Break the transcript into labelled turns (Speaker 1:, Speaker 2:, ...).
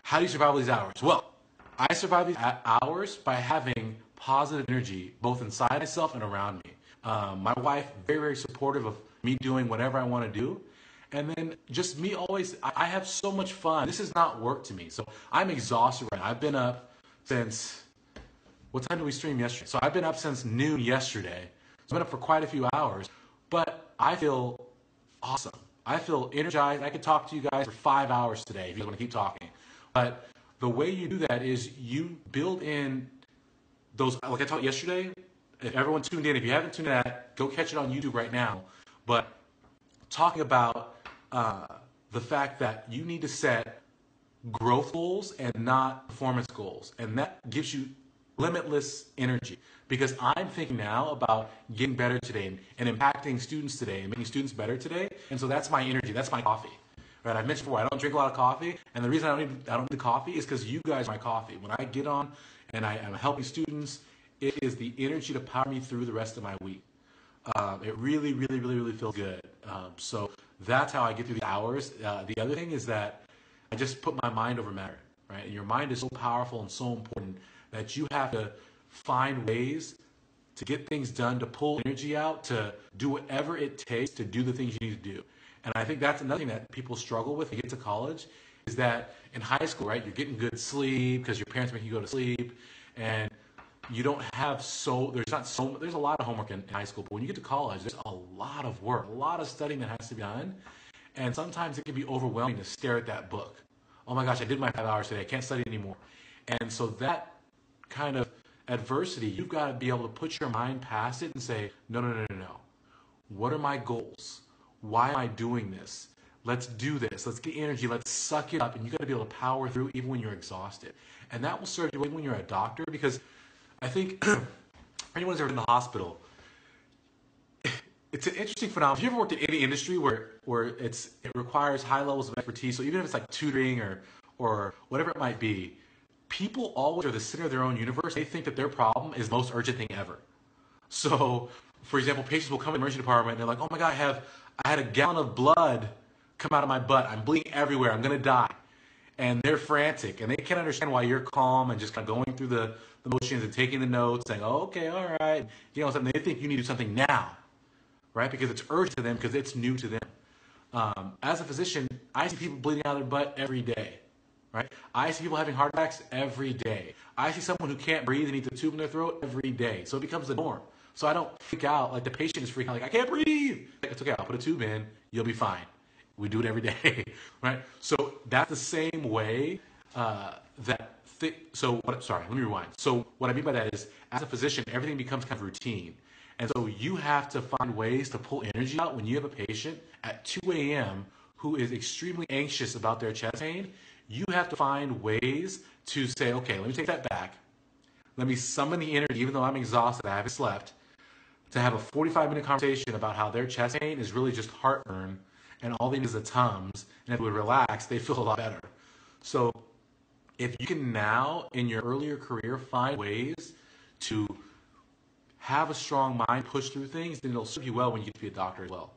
Speaker 1: How do you survive all these hours? Well, I survive these hours by having positive energy both inside myself and around me. My wife, very, very supportive of me doing whatever I want to do. And then just me always, I have so much fun. This is not work to me. So I'm exhausted right now. I've been up since, what time did we stream yesterday? So I've been up since noon yesterday. So I've been up for quite a few hours, but I feel awesome. I feel energized. I could talk to you guys for 5 hours today if you want to keep talking. But the way you do that is you build in those, like I taught yesterday. If everyone tuned in, if you haven't tuned in, go catch it on YouTube right now. But talking about the fact that you need to set growth goals and not performance goals. And that gives you limitless energy. Because I'm thinking now about getting better today and impacting students today and making students better today. And so that's my energy. That's my coffee. Right? I mentioned before, I don't drink a lot of coffee. And the reason I don't need the coffee is because you guys are my coffee. When I get on and I'm helping students, it is the energy to power me through the rest of my week. It really, really, really, really feels good. So that's how I get through the hours. The other thing is that I just put my mind over matter, right? And your mind is so powerful and so important that you have to find ways to get things done, to pull energy out, to do whatever it takes to do the things you need to do. And I think that's another thing that people struggle with when you get to college is that in high school, right, you're getting good sleep because your parents make you go to sleep, and you don't have there's a lot of homework in high school, but when you get to college, there's a lot of work, a lot of studying that has to be done. And sometimes it can be overwhelming to stare at that book. Oh my gosh, I did my 5 hours today. I can't study anymore. And so that kind of adversity, you've got to be able to put your mind past it and say, no, no, no, no, no. What are my goals? Why am I doing this? Let's do this. Let's get energy. Let's suck it up. And you've got to be able to power through even when you're exhausted. And that will serve you even when you're a doctor, because I think anyone who's ever in the hospital, it's an interesting phenomenon. Have you ever worked in any industry where it requires high levels of expertise? So even if it's like tutoring or whatever it might be, people always are the center of their own universe. They think that their problem is the most urgent thing ever. So, for example, patients will come to the emergency department and they're like, oh my God, I had a gallon of blood come out of my butt. I'm bleeding everywhere. I'm going to die. And they're frantic, and they can't understand why you're calm and just kind of going through the motions and taking the notes, saying, oh, okay, all right. You know, something. They think you need to do something now, right? Because it's urgent to them, because it's new to them. As a physician, I see people bleeding out of their butt every day, right? I see people having heart attacks every day. I see someone who can't breathe and needs a tube in their throat every day. So it becomes the norm. So I don't freak out like the patient is freaking out, like, I can't breathe. Like, it's okay, I'll put a tube in, you'll be fine. We do it every day, right? So that's the same way sorry, let me rewind. So what I mean by that is, as a physician, everything becomes kind of routine. And so you have to find ways to pull energy out when you have a patient at 2 a.m. who is extremely anxious about their chest pain. You have to find ways to say, okay, let me take that back. Let me summon the energy, even though I'm exhausted, I haven't slept, to have a 45-minute conversation about how their chest pain is really just heartburn, and all they need is the Tums, and if we relax, they feel a lot better. So if you can now, in your earlier career, find ways to have a strong mind, push through things, then it'll serve you well when you get to be a doctor as well.